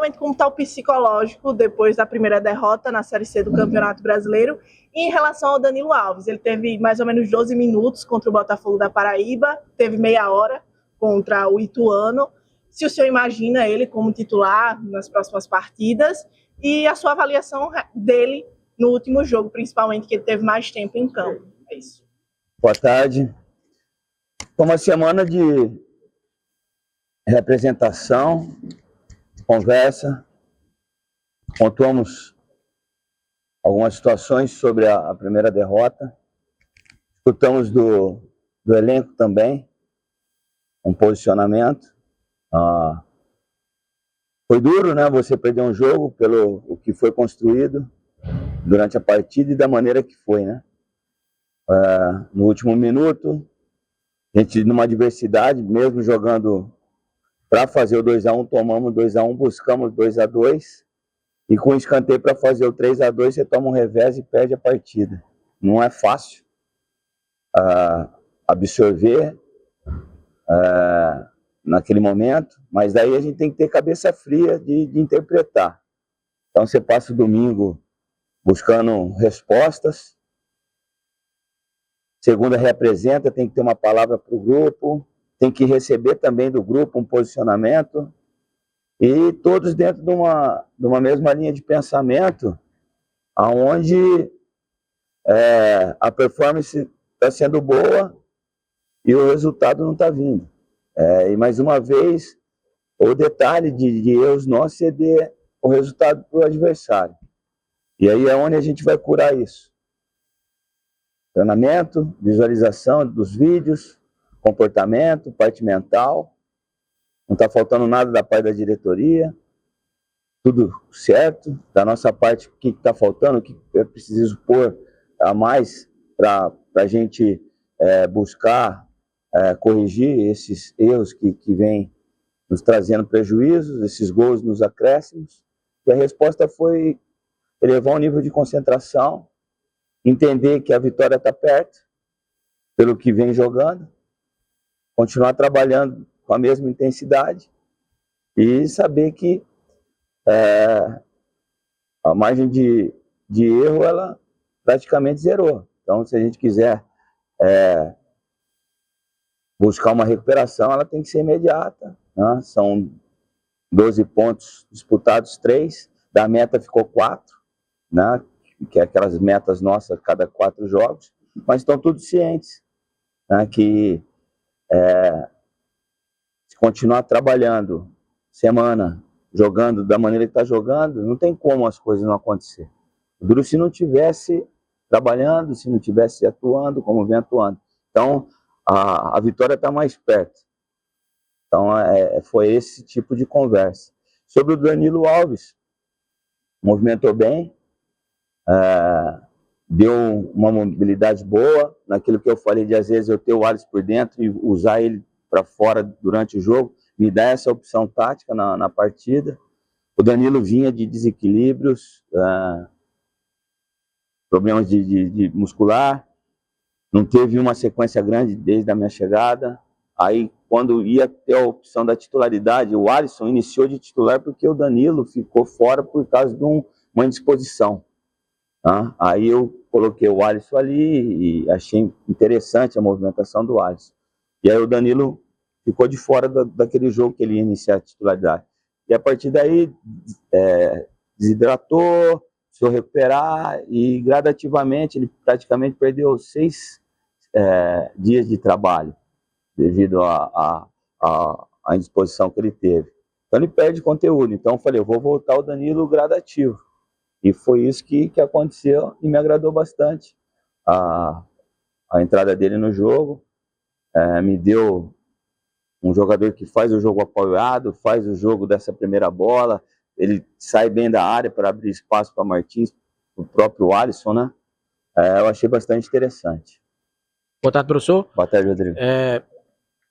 principalmente como está o psicológico depois da primeira derrota na Série C do Campeonato Brasileiro. E em relação ao Danilo Alves, ele teve mais ou menos 12 minutos contra o Botafogo da Paraíba, teve meia hora contra o Ituano. Se o senhor imagina ele como titular nas próximas partidas e a sua avaliação dele no último jogo, principalmente, que ele teve mais tempo em campo. É isso. Boa tarde. Foi uma semana de representação, conversa, pontuamos algumas situações sobre a primeira derrota, escutamos do elenco também, um posicionamento. Foi duro, né, você perder um jogo pelo o que foi construído durante a partida e da maneira que foi, né? No último minuto, a gente numa adversidade, mesmo jogando para fazer o 2-1, tomamos 2-1, buscamos 2-2, e com o escanteio para fazer o 3-2, você toma um revés e perde a partida. Não é fácil absorver naquele momento, mas daí a gente tem que ter cabeça fria de interpretar. Então você passa o domingo buscando respostas, segunda representa, tem que ter uma palavra para o grupo, tem que receber também do grupo um posicionamento, e todos dentro de uma mesma linha de pensamento, onde a performance está sendo boa e o resultado não está vindo. E mais uma vez, o detalhe de erros nossos é ceder o resultado para o adversário. E aí é onde a gente vai curar isso. Treinamento, visualização dos vídeos, comportamento, parte mental. Não está faltando nada da parte da diretoria. Tudo certo. Da nossa parte, o que está faltando, o que é preciso pôr a mais para a gente buscar corrigir esses erros que vêm nos trazendo prejuízos, esses gols nos acréscimos. E a resposta foi elevar o nível de concentração, entender que a vitória está perto, pelo que vem jogando, continuar trabalhando com a mesma intensidade e saber que a margem de erro, ela praticamente zerou. Então, se a gente quiser buscar uma recuperação, ela tem que ser imediata, né? São 12 pontos disputados, 3, da meta ficou 4, né? Que é aquelas metas nossas a cada 4 jogos, mas estão todos cientes, né? Que se continuar trabalhando semana, jogando da maneira que está jogando, não tem como as coisas não acontecer. O duro se não tivesse trabalhando, se não tivesse atuando como vem atuando. Então, a vitória está mais perto. Então, foi esse tipo de conversa. Sobre o Danilo Alves, movimentou bem, deu uma mobilidade boa, naquilo que eu falei de às vezes eu ter o Alisson por dentro e usar ele para fora durante o jogo, me dá essa opção tática na partida. O Danilo vinha de desequilíbrios, problemas de muscular, não teve uma sequência grande desde a minha chegada. Aí, quando ia ter a opção da titularidade, o Alisson iniciou de titular porque o Danilo ficou fora por causa de uma indisposição. Aí eu coloquei o Alisson ali e achei interessante a movimentação do Alisson. E aí o Danilo ficou de fora daquele jogo que ele ia iniciar a titularidade. E a partir daí, desidratou, precisou recuperar e gradativamente ele praticamente perdeu 6 dias de trabalho devido à indisposição que ele teve. Então ele perde conteúdo. Então eu falei, eu vou voltar o Danilo gradativo. E foi isso que aconteceu e me agradou bastante a entrada dele no jogo. Me deu um jogador que faz o jogo apoiado, faz o jogo dessa primeira bola, ele sai bem da área para abrir espaço para Martins, o próprio Alisson, né? Eu achei bastante interessante. Boa tarde, professor. Boa tarde, Rodrigo.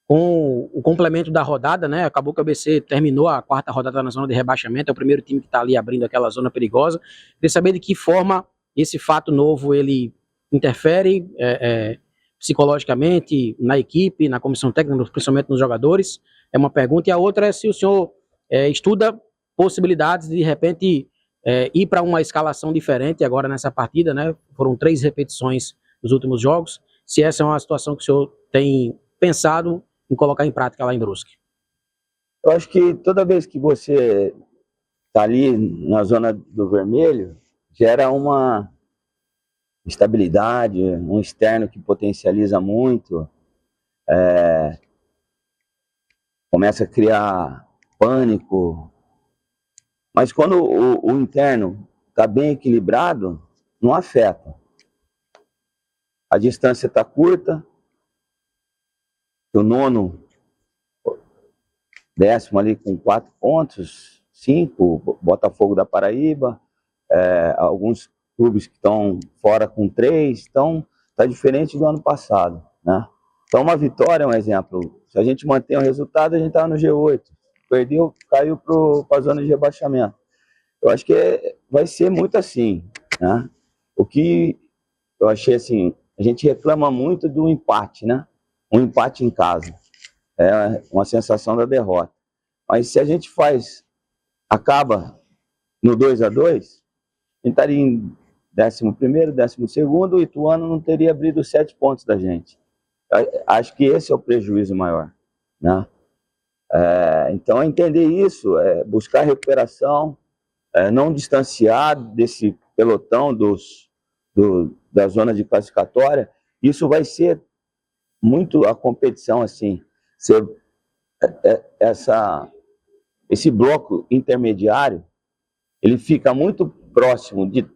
Com o complemento da rodada, né? Acabou que o ABC terminou a 4ª rodada na zona de rebaixamento, é o primeiro time que está ali abrindo aquela zona perigosa. Queria saber de que forma esse fato novo ele interfere psicologicamente na equipe, na comissão técnica, principalmente nos jogadores. É uma pergunta. E a outra é se o senhor estuda possibilidades de repente, ir para uma escalação diferente agora nessa partida, né? Foram 3 repetições nos últimos jogos. Se essa é uma situação que o senhor tem pensado em colocar em prática lá em Brusque. Eu acho que toda vez que você está ali na zona do vermelho, gera uma estabilidade, um externo que potencializa muito, começa a criar pânico. Mas quando o interno está bem equilibrado, não afeta. A distância está curta, o nono, 10º ali com 4 pontos, 5, Botafogo da Paraíba, alguns clubes que estão fora com 3, então está diferente do ano passado, né? Então uma vitória é um exemplo. Se a gente mantém o resultado, a gente está no G8. Perdeu, caiu para a zona de rebaixamento. Eu acho que vai ser muito assim, né? O que eu achei assim, a gente reclama muito do empate, né? Um empate em casa. É uma sensação da derrota. Mas se a gente acaba no 2-2, a gente estaria em 11º, 12º, o Ituano não teria abrido 7 pontos da gente. Acho que esse é o prejuízo maior, né? Então, entender isso, buscar recuperação, não distanciar desse pelotão da zona de classificatória. Isso vai ser muito a competição, assim, esse bloco intermediário, ele fica muito próximo de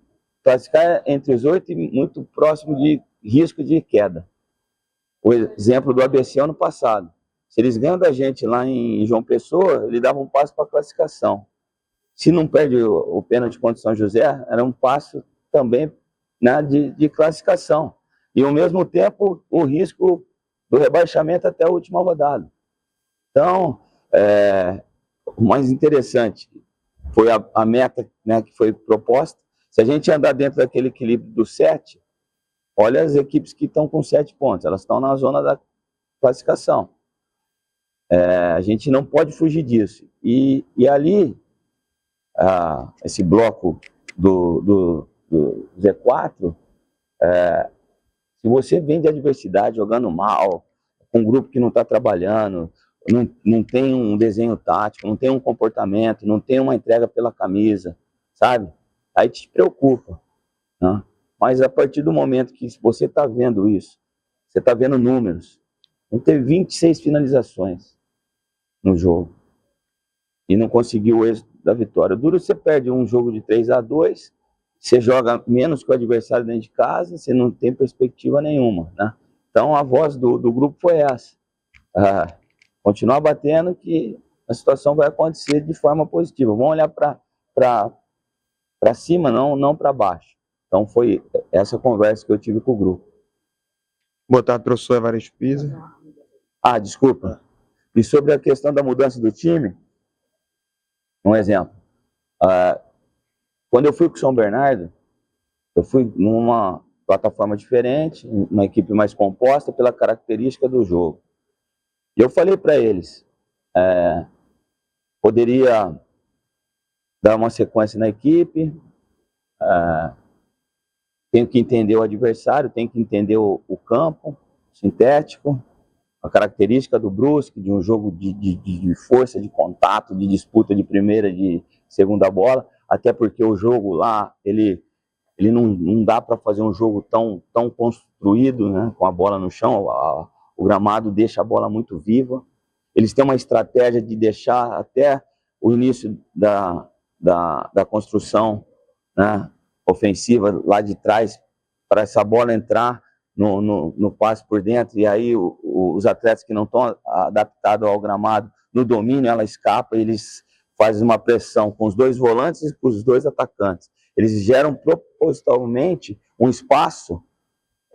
classificar entre os 8 e muito próximo de risco de queda. O exemplo do ABC ano passado. Se eles ganham da gente lá em João Pessoa, ele dava um passo para a classificação. Se não perde o pênalti contra o São José, era um passo também, né, de classificação. E, ao mesmo tempo, o risco do rebaixamento até a última rodada. Então, o mais interessante foi a meta, né, que foi proposta. Se a gente andar dentro daquele equilíbrio do 7, olha as equipes que estão com 7 pontos, elas estão na zona da classificação. A gente não pode fugir disso. E ali, esse bloco do Z4, se você vem de adversidade, jogando mal, com um grupo que não está trabalhando, não tem um desenho tático, não tem um comportamento, não tem uma entrega pela camisa, sabe? Aí te preocupa, né? Mas a partir do momento que você está vendo isso, você está vendo números, a gente teve 26 finalizações no jogo e não conseguiu o êxito da vitória. Duro, você perde um jogo de 3-2, você joga menos que o adversário dentro de casa, você não tem perspectiva nenhuma, né? Então a voz do grupo foi essa. Continuar batendo que a situação vai acontecer de forma positiva. Vamos olhar para cima, não para baixo. Então foi essa conversa que eu tive com o grupo. Boa tarde, professor Evaristo Pisa. Desculpa. E sobre a questão da mudança do time, um exemplo. Quando eu fui com o São Bernardo, eu fui numa plataforma diferente, uma equipe mais composta pela característica do jogo. E eu falei para eles, poderia dar uma sequência na equipe, tenho que entender o adversário, tenho que entender o campo sintético, a característica do Brusque, de um jogo de força, de contato, de disputa de primeira, de segunda bola, até porque o jogo lá, ele não dá para fazer um jogo tão construído, né, com a bola no chão. O gramado deixa a bola muito viva. Eles têm uma estratégia de deixar até o início da construção, né, ofensiva lá de trás, para essa bola entrar no passe por dentro, e aí os atletas que não estão adaptados ao gramado, no domínio, ela escapa, eles fazem uma pressão com os 2 volantes e com os 2 atacantes. Eles geram propositalmente um espaço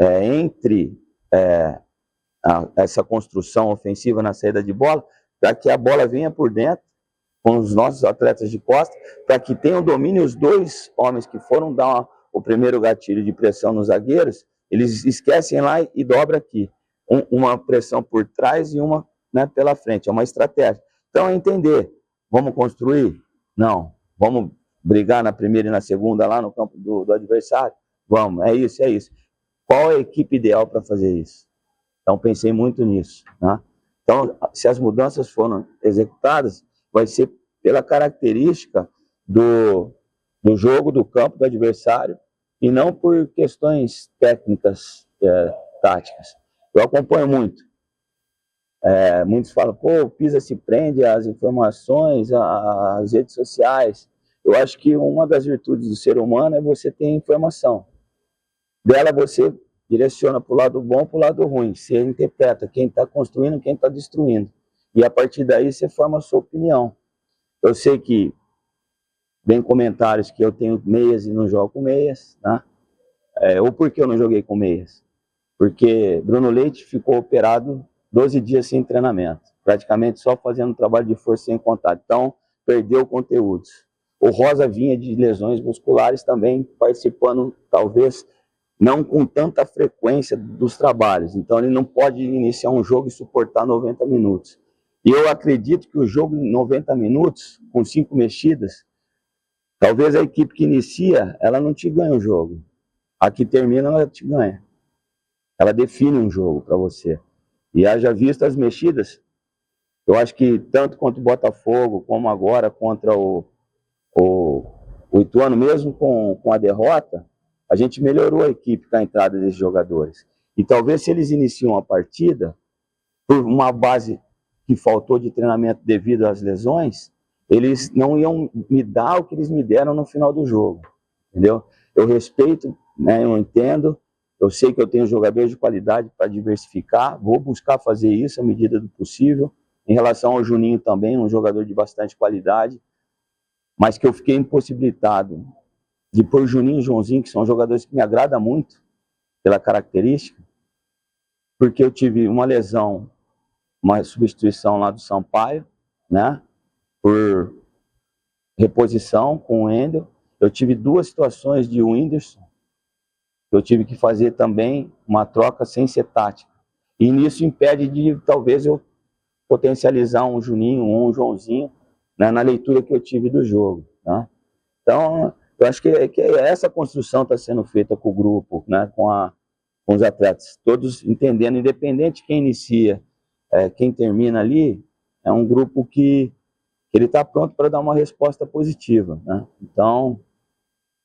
entre essa construção ofensiva na saída de bola, para que a bola venha por dentro, com os nossos atletas de costa, para que tenham domínio os 2 homens que foram dar o primeiro gatilho de pressão nos zagueiros, eles esquecem lá e dobram aqui. Uma pressão por trás e uma, né, pela frente. É uma estratégia. Então, é entender. Vamos construir? Não. Vamos brigar na primeira e na segunda lá no campo do adversário? Vamos, é isso, é isso. Qual é a equipe ideal para fazer isso? Então, pensei muito nisso, né? Então, se as mudanças foram executadas, vai ser pela característica do jogo, do campo do adversário, e não por questões técnicas, táticas. Eu acompanho muito. Muitos falam, pô, o Pisa se prende às informações, às redes sociais. Eu acho que uma das virtudes do ser humano é você ter informação. Dela você direciona para o lado bom, para o lado ruim. Você interpreta quem está construindo, quem está destruindo. E a partir daí você forma a sua opinião. Eu sei que vem comentários que eu tenho meias e não jogo com meias, né? Ou por que eu não joguei com meias? Porque Bruno Leite ficou operado 12 dias sem treinamento, praticamente só fazendo trabalho de força sem contato. Então, perdeu conteúdos. O Rosa vinha de lesões musculares também, participando, talvez, não com tanta frequência dos trabalhos. Então, ele não pode iniciar um jogo e suportar 90 minutos. E eu acredito que o jogo em 90 minutos, com 5 mexidas, talvez a equipe que inicia, ela não te ganha o jogo. A que termina, ela te ganha. Ela define um jogo para você. E haja visto as mexidas, eu acho que tanto contra o Botafogo, como agora contra o Ituano, mesmo com a derrota, a gente melhorou a equipe com a entrada desses jogadores. E talvez se eles iniciam a partida, por uma base que faltou de treinamento devido às lesões, eles não iam me dar o que eles me deram no final do jogo. Entendeu? Eu respeito, né, eu entendo, eu sei que eu tenho jogadores de qualidade para diversificar, vou buscar fazer isso à medida do possível. Em relação ao Juninho também, um jogador de bastante qualidade, mas que eu fiquei impossibilitado de pôr Juninho e Joãozinho, que são jogadores que me agradam muito pela característica, porque eu tive uma lesão, uma substituição lá do Sampaio, né, por reposição com o Wendel. Eu tive 2 situações de Whindersson, eu tive que fazer também uma troca sem ser tática. E nisso impede de, talvez, eu potencializar um Juninho ou um Joãozinho, né, na leitura que eu tive do jogo. Né? Então, eu acho que essa construção está sendo feita com o grupo, né, com os atletas, todos entendendo, independente de quem inicia, quem termina ali, é um grupo que ele está pronto para dar uma resposta positiva. Né? Então,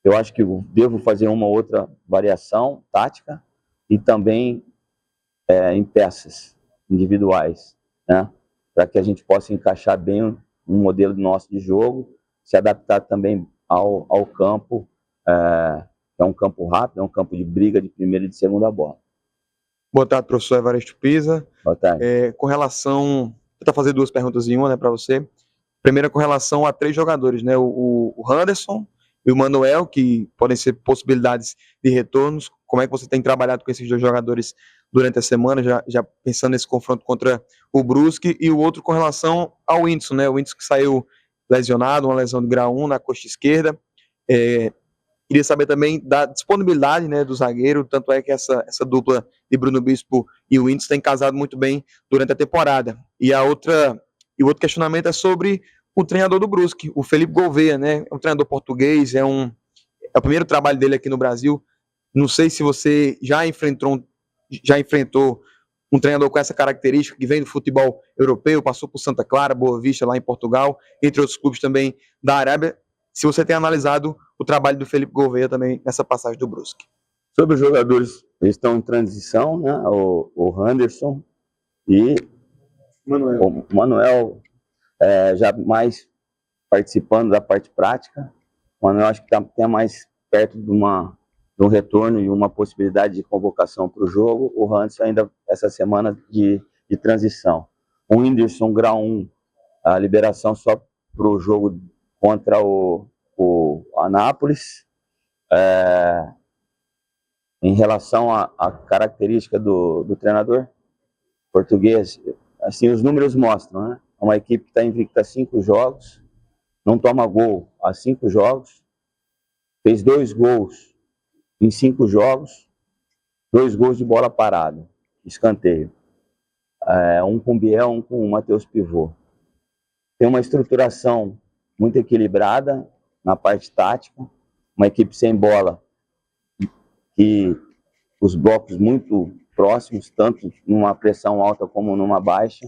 eu acho que eu devo fazer uma outra variação tática e também em peças individuais, né? Para que a gente possa encaixar bem um modelo nosso de jogo, se adaptar também ao campo, é um campo rápido, é um campo de briga de primeira e de segunda bola. Boa tarde, professor Evaristo Pisa. Boa tarde. Com relação... Vou tentar fazer 2 perguntas em uma, né, para você. Primeira, com relação a 3 jogadores, né? O Henderson e o Manuel, que podem ser possibilidades de retornos. Como é que você tem trabalhado com esses 2 jogadores durante a semana, já pensando nesse confronto contra o Brusque? E o outro com relação ao Whindersson, né? O Whindersson que saiu lesionado, uma lesão de grau 1 na coxa esquerda. Queria saber também da disponibilidade, né, do zagueiro, tanto é que essa dupla de Bruno Bispo e o Whindersson tem casado muito bem durante a temporada. E o outro questionamento é sobre o treinador do Brusque, o Felipe Gouveia, né? É um treinador português, é o primeiro trabalho dele aqui no Brasil. Não sei se você já enfrentou um treinador com essa característica, que vem do futebol europeu, passou por Santa Clara, Boa Vista, lá em Portugal, entre outros clubes também da Arábia. Se você tem analisado o trabalho do Felipe Gouveia também nessa passagem do Brusque. Sobre os jogadores, eles estão em transição, né? O Henderson e o Manuel já mais participando da parte prática. O Manuel acho que está até mais perto de um retorno e uma possibilidade de convocação para o jogo. O Henderson ainda essa semana de transição. O Whindersson, grau 1, a liberação só para o jogo contra o Anápolis. Em relação à característica do treinador português, assim, os números mostram, né? É uma equipe que está invicta 5 jogos, não toma gol há 5 jogos, fez 2 gols em 5 jogos, 2 gols de bola parada, escanteio. Um com o Biel, um com o Matheus Pivô. Tem uma estruturação muito equilibrada na parte tática, uma equipe sem bola, e os blocos muito próximos, tanto numa pressão alta como numa baixa,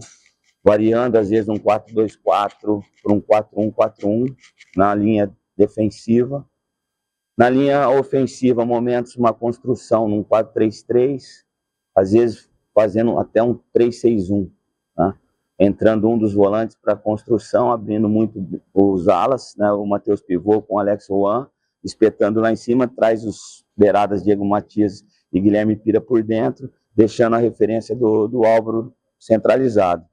variando às vezes um 4-2-4 para um 4-1-4-1 na linha defensiva. Na linha ofensiva, momentos uma construção num 4-3-3, às vezes fazendo até um 3-6-1, tá? Entrando um dos volantes para a construção, abrindo muito os alas, né? O Matheus Pivô com o Alex Juan, espetando lá em cima, traz os beiradas Diego Matias e Guilherme Pira por dentro, deixando a referência do Álvaro centralizado.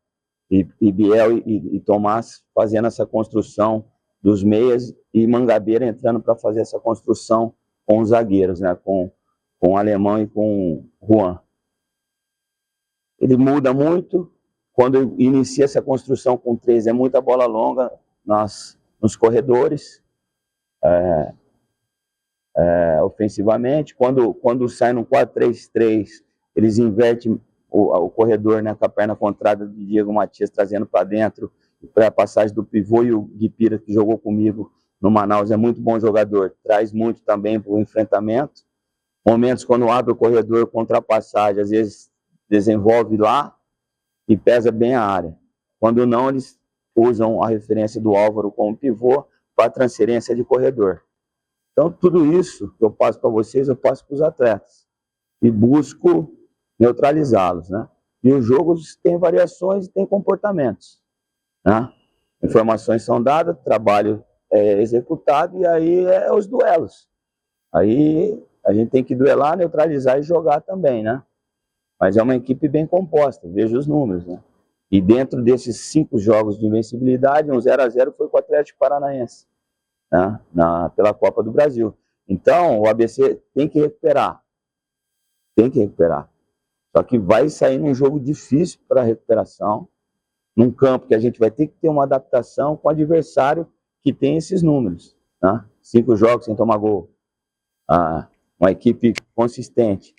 E Biel e Tomás fazendo essa construção dos meias e Mangabeira entrando para fazer essa construção com os zagueiros, né? Com o Alemão e com o Juan. Ele muda muito. Quando inicia essa construção com 3, é muita bola longa nos corredores, ofensivamente. Quando sai no 4-3-3, eles invertem o corredor, né, com a perna contrária de Diego Matias, trazendo para dentro, para a passagem do pivô, e o Gui Pira, que jogou comigo no Manaus, é muito bom jogador, traz muito também para o enfrentamento. Momentos quando abre o corredor contra a passagem, às vezes desenvolve lá, e pesa bem a área. Quando não, eles usam a referência do Álvaro como pivô para transferência de corredor. Então, tudo isso que eu passo para vocês, eu passo para os atletas. E busco neutralizá-los, né? E os jogos têm variações e têm comportamentos, né? Informações são dadas, trabalho é executado, e aí é os duelos. Aí a gente tem que duelar, neutralizar e jogar também, né? Mas é uma equipe bem composta, veja os números, né? E dentro desses 5 jogos de invencibilidade, um 0-0 foi com o Atlético Paranaense, né? Pela Copa do Brasil. Então, o ABC tem que recuperar. Tem que recuperar. Só que vai sair num jogo difícil para a recuperação, num campo que a gente vai ter que ter uma adaptação com o adversário que tem esses números, né? 5 jogos sem tomar gol. Uma equipe consistente.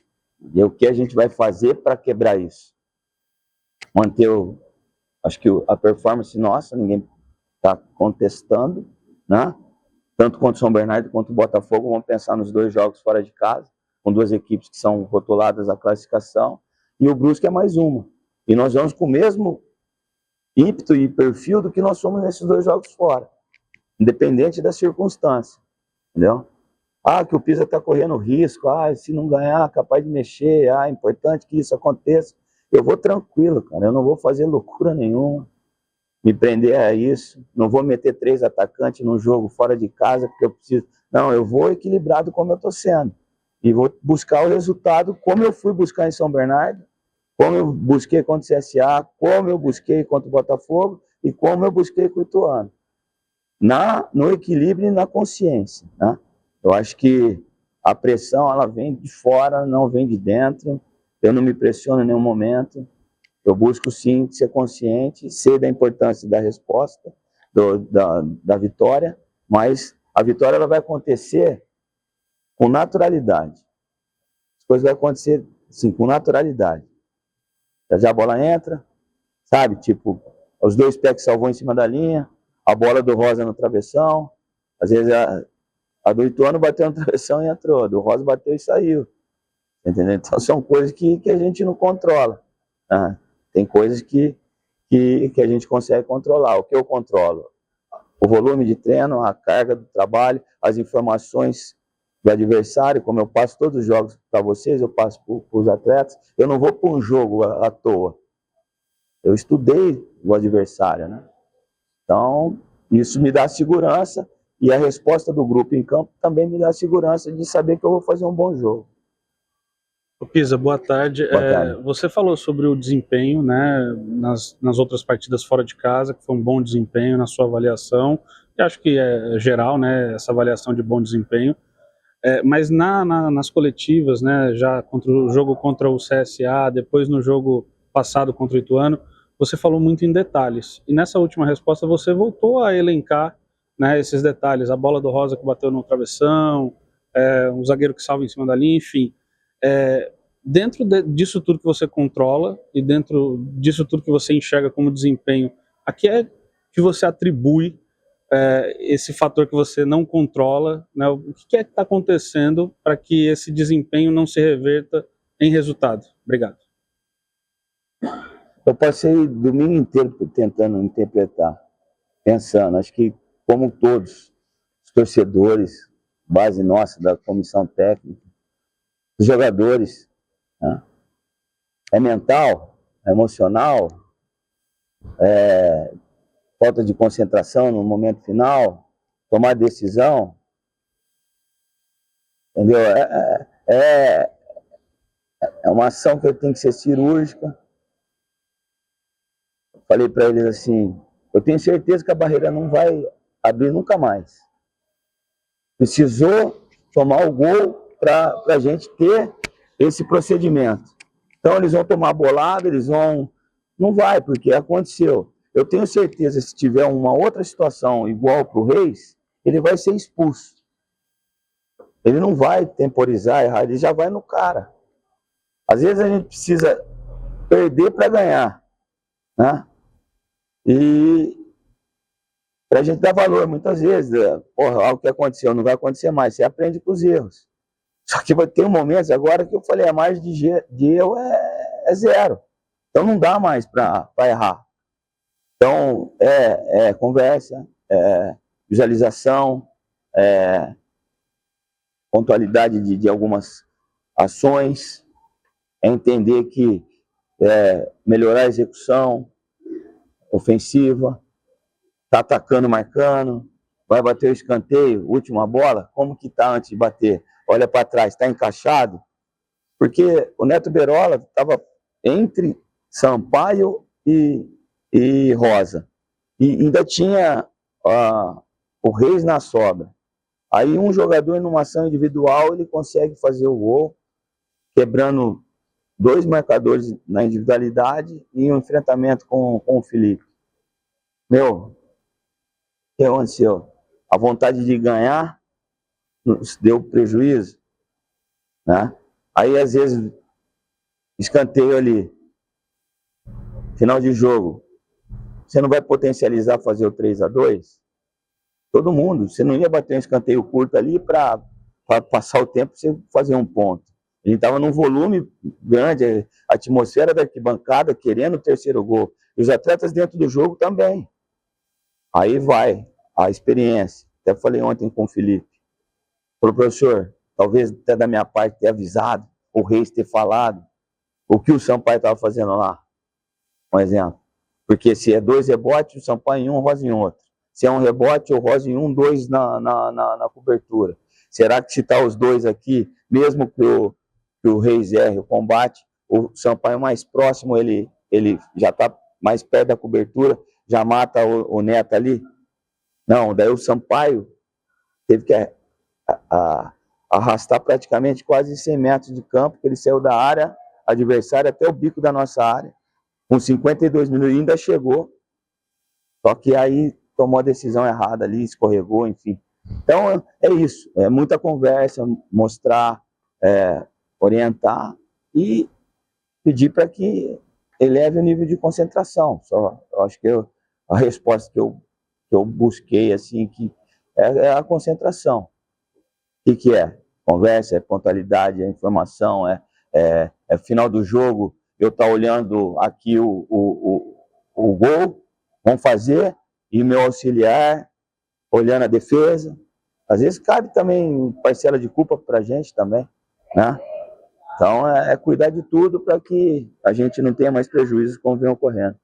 E o que a gente vai fazer para quebrar isso? Manter acho que a performance nossa, ninguém está contestando, né? Tanto contra o São Bernardo quanto o Botafogo, vamos pensar nos 2 jogos fora de casa, com 2 equipes que são rotuladas à classificação, e o Brusque é mais uma. E nós vamos com o mesmo ímpeto e perfil do que nós somos nesses 2 jogos fora, independente da circunstância, entendeu? Que o Pisa está correndo risco, se não ganhar, capaz de mexer, é importante que isso aconteça. Eu vou tranquilo, cara, eu não vou fazer loucura nenhuma, me prender a isso, não vou meter 3 atacantes num jogo fora de casa, porque eu preciso. Não, eu vou equilibrado como eu estou sendo, e vou buscar o resultado como eu fui buscar em São Bernardo, como eu busquei contra o CSA, como eu busquei contra o Botafogo, e como eu busquei com o Ituano, no equilíbrio e na consciência, né? Eu acho que a pressão, ela vem de fora, não vem de dentro. Eu não me pressiono em nenhum momento. Eu busco, sim, ser consciente, sei da importância da resposta, da vitória, mas a vitória ela vai acontecer com naturalidade. As coisas vão acontecer, sim, com naturalidade. Já a bola entra, sabe? Tipo, os 2 pés que salvou em cima da linha, a bola do Rosa no travessão, às vezes a do Ituano bateu na travessão e entrou, a do Rosa bateu e saiu, entendeu? Então são coisas que a gente não controla, né? Tem coisas que a gente consegue controlar. O que eu controlo? O volume de treino, a carga do trabalho, as informações do adversário, como eu passo todos os jogos para vocês, eu passo para os atletas. Eu não vou para um jogo à toa, eu estudei o adversário, né? Então isso me dá segurança. E a resposta do grupo em campo também me dá a segurança de saber que eu vou fazer um bom jogo. Pisa, boa tarde. Boa tarde. Você falou sobre o desempenho, né, nas outras partidas fora de casa, que foi um bom desempenho na sua avaliação. Eu acho que é geral, né, essa avaliação de bom desempenho. Mas nas coletivas, né, já contra o jogo contra o CSA, depois no jogo passado contra o Ituano, você falou muito em detalhes. E nessa última resposta você voltou a elencar, né, esses detalhes, a bola do Rosa que bateu no travessão, um zagueiro que salva em cima da linha, enfim. Dentro disso tudo que você controla e dentro disso tudo que você enxerga como desempenho, a que é que você atribui esse fator que você não controla, né? O que é que está acontecendo para que esse desempenho não se reverta em resultado? Obrigado. Eu passei domingo inteiro tentando interpretar, pensando, acho que como todos os torcedores, base nossa da comissão técnica, os jogadores, né? É mental, é emocional, falta de concentração no momento final, tomar decisão, entendeu? É uma ação que tem que ser cirúrgica. Falei para eles assim, eu tenho certeza que a barreira não vai abrir nunca mais. Precisou tomar o gol para a gente ter esse procedimento. Então eles vão tomar bolada, eles vão... Não vai, porque aconteceu. Eu tenho certeza, se tiver uma outra situação igual para o Reis, ele vai ser expulso. Ele não vai temporizar, errar, ele já vai no cara. Às vezes a gente precisa perder para ganhar, né? E para a gente dar valor, muitas vezes, algo que aconteceu não vai acontecer mais, você aprende com os erros. Só que vai ter momentos agora que eu falei, a margem de erro é zero. Então não dá mais para errar. Então conversa, visualização, pontualidade de algumas ações, entender que melhorar a execução ofensiva, tá atacando, marcando, vai bater o escanteio, última bola, como que tá antes de bater? Olha para trás, está encaixado? Porque o Neto Berola estava entre Sampaio e Rosa. E ainda tinha o Reis na sobra. Aí um jogador numa ação individual, ele consegue fazer o gol, quebrando 2 marcadores na individualidade e um enfrentamento com o Felipe. O que aconteceu? A vontade de ganhar nos deu prejuízo, né? Aí, às vezes, escanteio ali, final de jogo, você não vai potencializar fazer o 3-2? Todo mundo, você não ia bater um escanteio curto ali para passar o tempo e você fazer um ponto. A gente estava num volume grande, a atmosfera da arquibancada querendo o terceiro gol. E os atletas dentro do jogo também. Aí vai a experiência. Até falei ontem com o Felipe. Falei, professor, talvez até da minha parte ter avisado, o Reis ter falado o que o Sampaio estava fazendo lá. Um exemplo. Porque se é 2 rebotes, o Sampaio em um, o Rosa em outro. Se é um rebote, o Rosa em um, 2 na cobertura. Será que se está os 2 aqui, mesmo que o Reis erre o combate, o Sampaio mais próximo, ele já está mais perto da cobertura, já mata o Neto ali? Não, daí o Sampaio teve que arrastar praticamente quase 100 metros de campo, que ele saiu da área adversária até o bico da nossa área, com 52 minutos, ainda chegou, só que aí tomou a decisão errada ali, escorregou, enfim. Então é isso, é muita conversa, mostrar, orientar e pedir para que eleve o nível de concentração. Eu acho que a resposta que eu busquei, assim, que é a concentração. O que é? Conversa, é pontualidade, é informação, é final do jogo, eu estar olhando aqui o gol, vamos fazer, e meu auxiliar olhando a defesa. Às vezes cabe também parcela de culpa para a gente também, né? Então, cuidar de tudo para que a gente não tenha mais prejuízos como vem ocorrendo.